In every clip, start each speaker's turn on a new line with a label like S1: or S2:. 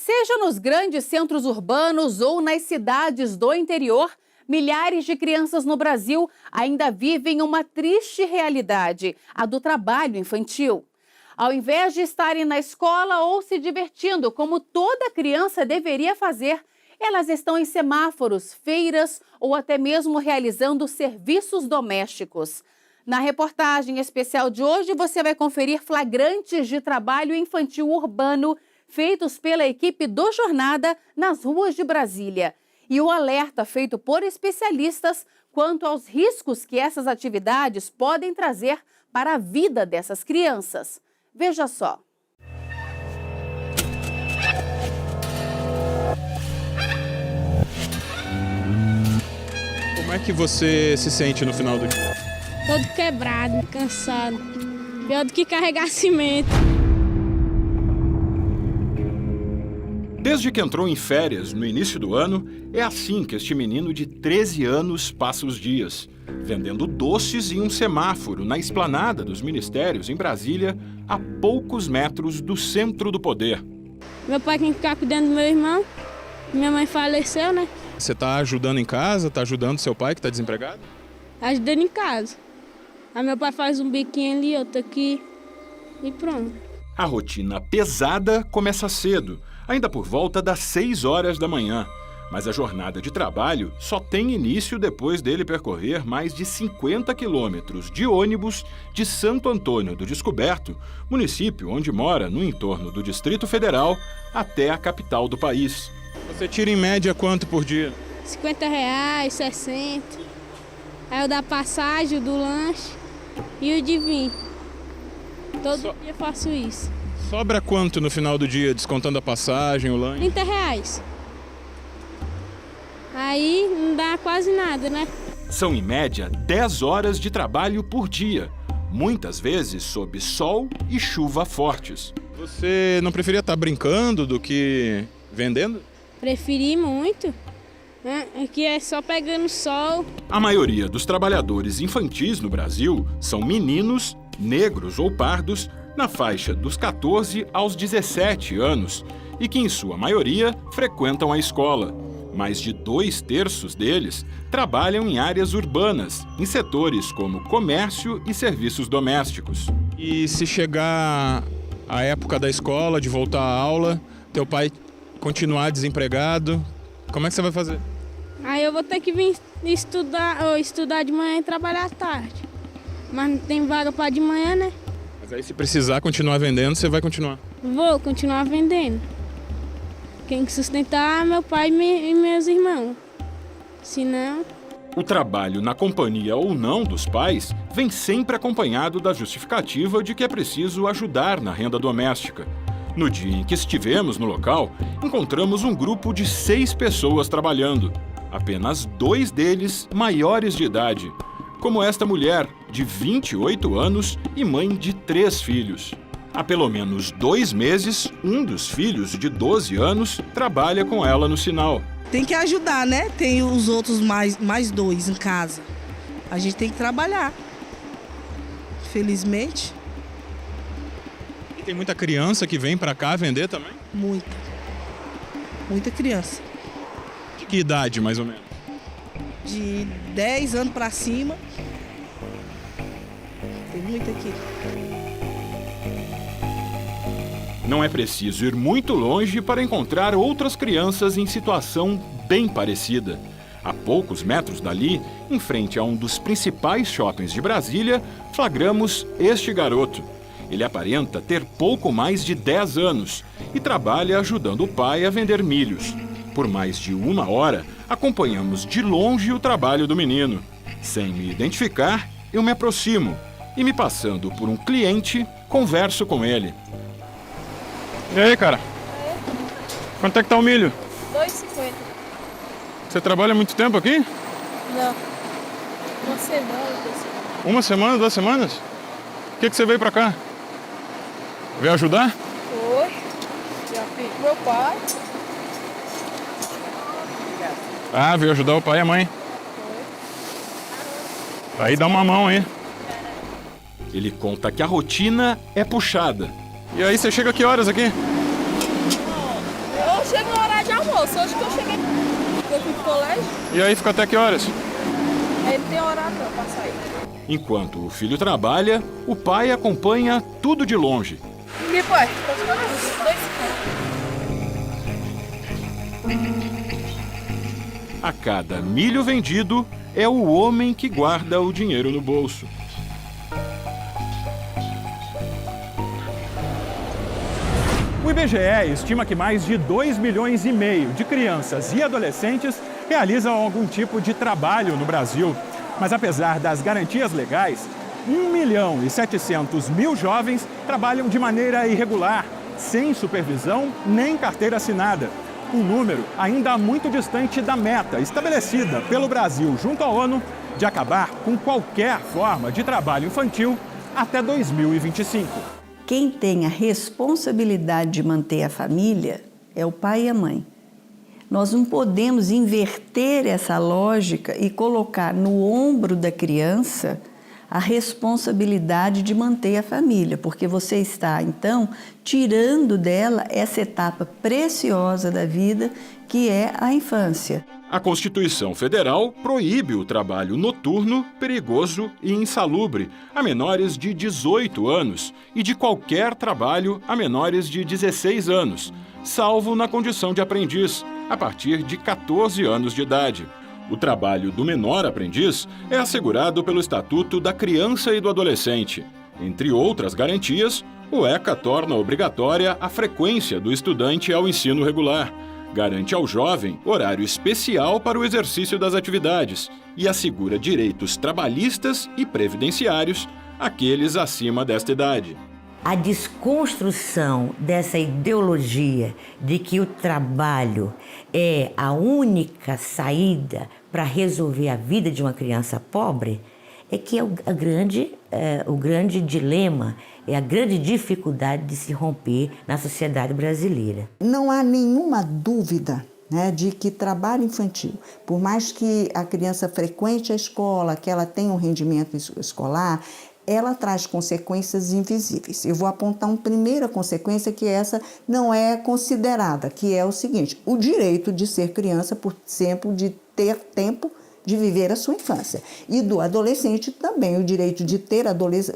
S1: Seja nos grandes centros urbanos ou nas cidades do interior, milhares de crianças no Brasil ainda vivem uma triste realidade, a do trabalho infantil. Ao invés de estarem na escola ou se divertindo, como toda criança deveria fazer, elas estão em semáforos, feiras ou até mesmo realizando serviços domésticos. Na reportagem especial de hoje, você vai conferir flagrantes de trabalho infantil urbano feitos pela equipe do Jornada nas ruas de Brasília. E o alerta feito por especialistas quanto aos riscos que essas atividades podem trazer para a vida dessas crianças. Veja só.
S2: Como é que você se sente no final do dia?
S3: Todo quebrado, cansado. Pior do que carregar cimento.
S4: Desde que entrou em férias no início do ano, é assim que este menino de 13 anos passa os dias, vendendo doces em um semáforo na esplanada dos ministérios em Brasília, a poucos metros do centro do poder.
S3: Meu pai tem que ficar cuidando do meu irmão. Minha mãe faleceu, né?
S2: Você está ajudando em casa? Está ajudando seu pai que está desempregado?
S3: Ajudando em casa. Aí meu pai faz um biquinho ali, outro aqui e pronto.
S4: A rotina pesada começa cedo, ainda por volta das 6 horas da manhã. Mas a jornada de trabalho só tem início depois dele percorrer mais de 50 quilômetros de ônibus de Santo Antônio do Descoberto, município onde mora no entorno do Distrito Federal, até a capital do país.
S2: Você tira em média quanto por dia?
S3: R$50, 60. Aí eu dou a passagem, o do lanche e o de vinho. Todo dia eu faço isso.
S2: Sobra quanto no final do dia, descontando a passagem, o lanche?
S3: R$30. Aí não dá quase nada, né?
S4: São, em média, 10 horas de trabalho por dia, muitas vezes sob sol e chuva fortes.
S2: Você não preferia estar brincando do que vendendo?
S3: Preferi muito. Aqui é só pegando sol.
S4: A maioria dos trabalhadores infantis no Brasil são meninos, negros ou pardos, na faixa dos 14 aos 17 anos, e que, em sua maioria, frequentam a escola. Mais de 2/3 deles trabalham em áreas urbanas, em setores como comércio e serviços domésticos.
S2: E se chegar a época da escola, de voltar à aula, teu pai continuar desempregado, como é que você vai fazer?
S3: Aí eu vou ter que vir estudar de manhã e trabalhar à tarde. Mas não tem vaga para de manhã, né?
S2: Mas aí se precisar continuar vendendo, você vai continuar?
S3: Vou continuar vendendo. Quem que sustentar meu pai e meus irmãos. Senão...
S4: O trabalho na companhia ou não dos pais vem sempre acompanhado da justificativa de que é preciso ajudar na renda doméstica. No dia em que estivemos no local, encontramos um grupo de 6 pessoas trabalhando. Apenas 2 deles maiores de idade, como esta mulher, de 28 anos e mãe de 3 filhos. Há pelo menos 2 meses, um dos filhos, de 12 anos, trabalha com ela no sinal.
S5: Tem que ajudar, né? Tem os outros mais 2 em casa. A gente tem que trabalhar. Felizmente.
S2: E tem muita criança que vem pra cá vender também?
S5: Muita. Muita criança.
S2: De que idade, mais ou menos?
S5: De 10 anos pra cima. Tem muita aqui.
S4: Não é preciso ir muito longe para encontrar outras crianças em situação bem parecida. A poucos metros dali, em frente a um dos principais shoppings de Brasília, flagramos este garoto. Ele aparenta ter pouco mais de 10 anos e trabalha ajudando o pai a vender milhos. Por mais de 1 hora, acompanhamos de longe o trabalho do menino. Sem me identificar, eu me aproximo e, me passando por um cliente, converso com ele.
S2: E aí, cara? Quanto é que tá o milho?
S3: R$2,50.
S2: Você trabalha há muito tempo aqui?
S3: Não. Uma semana, 2 semanas.
S2: 1 semana, 2 semanas? Por que você veio pra cá? Veio ajudar?
S3: Foi. Já fiz com meu pai.
S2: Ah, veio ajudar o pai e a mãe. Aí dá uma mão aí.
S4: Ele conta que a rotina é puxada.
S2: E aí você chega que horas aqui?
S6: almoço. Hoje que eu cheguei, eu fui pro colégio.
S2: E aí fica até que horas?
S6: Aí não tem horário não pra sair.
S4: Enquanto o filho trabalha, o pai acompanha tudo de longe.
S6: E pai, pode falar? 2,50.
S4: A cada milho vendido, é o homem que guarda o dinheiro no bolso.
S7: O IBGE estima que mais de 2,5 milhões de crianças e adolescentes realizam algum tipo de trabalho no Brasil. Mas apesar das garantias legais, 1.700.000 jovens trabalham de maneira irregular, sem supervisão nem carteira assinada. Um número ainda muito distante da meta estabelecida pelo Brasil junto à ONU de acabar com qualquer forma de trabalho infantil até 2025.
S8: Quem tem a responsabilidade de manter a família é o pai e a mãe. Nós não podemos inverter essa lógica e colocar no ombro da criança a responsabilidade de manter a família, porque você está, então, tirando dela essa etapa preciosa da vida, que é a infância.
S4: A Constituição Federal proíbe o trabalho noturno, perigoso e insalubre a menores de 18 anos e de qualquer trabalho a menores de 16 anos, salvo na condição de aprendiz, a partir de 14 anos de idade. O trabalho do menor aprendiz é assegurado pelo Estatuto da Criança e do Adolescente. Entre outras garantias, o ECA torna obrigatória a frequência do estudante ao ensino regular, garante ao jovem horário especial para o exercício das atividades e assegura direitos trabalhistas e previdenciários àqueles acima desta idade.
S9: A desconstrução dessa ideologia de que o trabalho é a única saída para resolver a vida de uma criança pobre é que é o grande dilema, é a grande dificuldade de se romper na sociedade brasileira.
S10: Não há nenhuma dúvida, né, de que trabalho infantil, por mais que a criança frequente a escola, que ela tenha um rendimento escolar, ela traz consequências invisíveis. Eu vou apontar uma primeira consequência que essa não é considerada, que é o seguinte: o direito de ser criança, por exemplo, de ter tempo de viver a sua infância. E do adolescente também, o direito de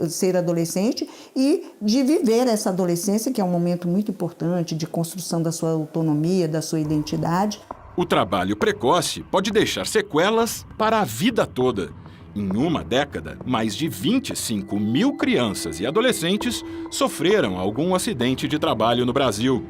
S10: ser adolescente e de viver essa adolescência, que é um momento muito importante de construção da sua autonomia, da sua identidade.
S4: O trabalho precoce pode deixar sequelas para a vida toda. Em uma década, mais de 25 mil crianças e adolescentes sofreram algum acidente de trabalho no Brasil.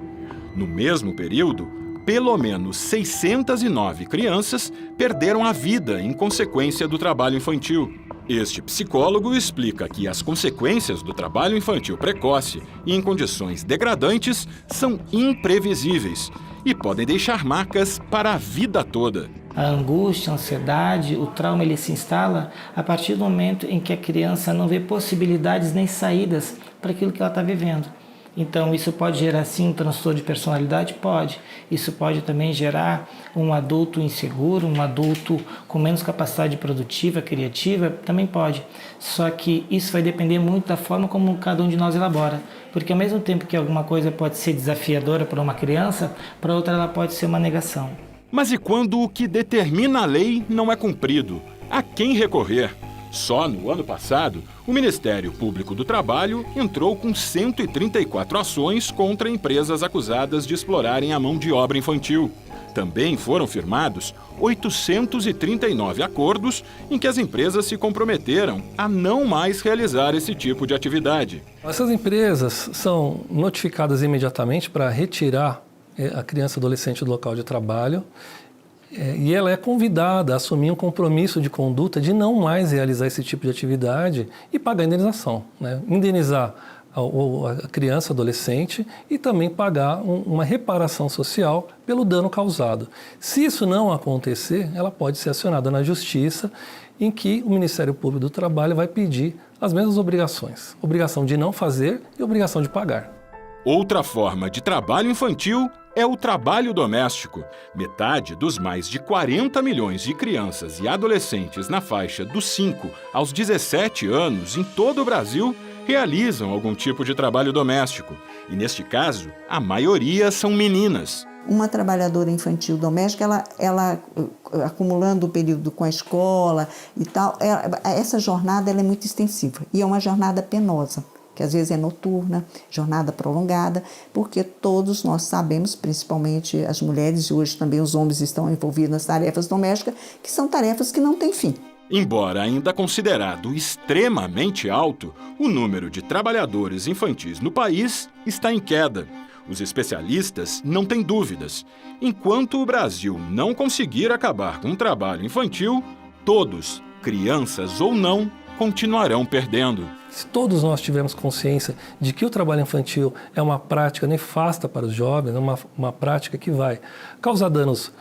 S4: No mesmo período, pelo menos 609 crianças perderam a vida em consequência do trabalho infantil. Este psicólogo explica que as consequências do trabalho infantil precoce e em condições degradantes são imprevisíveis e podem deixar marcas para a vida toda.
S11: A angústia, a ansiedade, o trauma, ele se instala a partir do momento em que a criança não vê possibilidades nem saídas para aquilo que ela está vivendo. Então, isso pode gerar, sim, um transtorno de personalidade? Pode. Isso pode também gerar um adulto inseguro, um adulto com menos capacidade produtiva, criativa? Também pode. Só que isso vai depender muito da forma como cada um de nós elabora. Porque ao mesmo tempo que alguma coisa pode ser desafiadora para uma criança, para outra ela pode ser uma negação.
S4: Mas e quando o que determina a lei não é cumprido? A quem recorrer? Só no ano passado, o Ministério Público do Trabalho entrou com 134 ações contra empresas acusadas de explorarem a mão de obra infantil. Também foram firmados 839 acordos em que as empresas se comprometeram a não mais realizar esse tipo de atividade.
S12: Essas empresas são notificadas imediatamente para retirar a criança e adolescente do local de trabalho e ela é convidada a assumir um compromisso de conduta de não mais realizar esse tipo de atividade e pagar a indenização, né? Indenizar a criança, adolescente e também pagar uma reparação social pelo dano causado. Se isso não acontecer, ela pode ser acionada na Justiça, em que o Ministério Público do Trabalho vai pedir as mesmas obrigações. Obrigação de não fazer e obrigação de pagar.
S4: Outra forma de trabalho infantil é o trabalho doméstico. Metade dos mais de 40 milhões de crianças e adolescentes na faixa dos 5 aos 17 anos em todo o Brasil realizam algum tipo de trabalho doméstico. E neste caso, a maioria são meninas.
S10: Uma trabalhadora infantil doméstica, ela acumulando o período com a escola e tal, essa jornada ela é muito extensiva e é uma jornada penosa, que às vezes é noturna, jornada prolongada, porque todos nós sabemos, principalmente as mulheres e hoje também os homens estão envolvidos nas tarefas domésticas, que são tarefas que não têm fim.
S4: Embora ainda considerado extremamente alto, o número de trabalhadores infantis no país está em queda. Os especialistas não têm dúvidas. Enquanto o Brasil não conseguir acabar com o trabalho infantil, todos, crianças ou não, continuarão perdendo.
S12: Se todos nós tivermos consciência de que o trabalho infantil é uma prática nefasta para os jovens, é uma prática que vai causar danos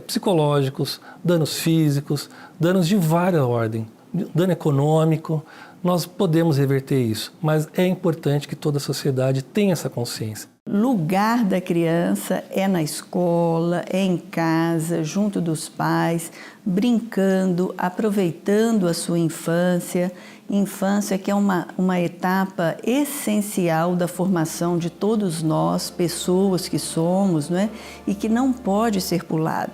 S12: psicológicos, danos físicos, danos de várias ordens, dano econômico, nós podemos reverter isso, mas é importante que toda a sociedade tenha essa consciência.
S8: Lugar da criança é na escola, é em casa, junto dos pais, brincando, aproveitando a sua infância. Infância que é uma etapa essencial da formação de todos nós, pessoas que somos, não é? E que não pode ser pulada.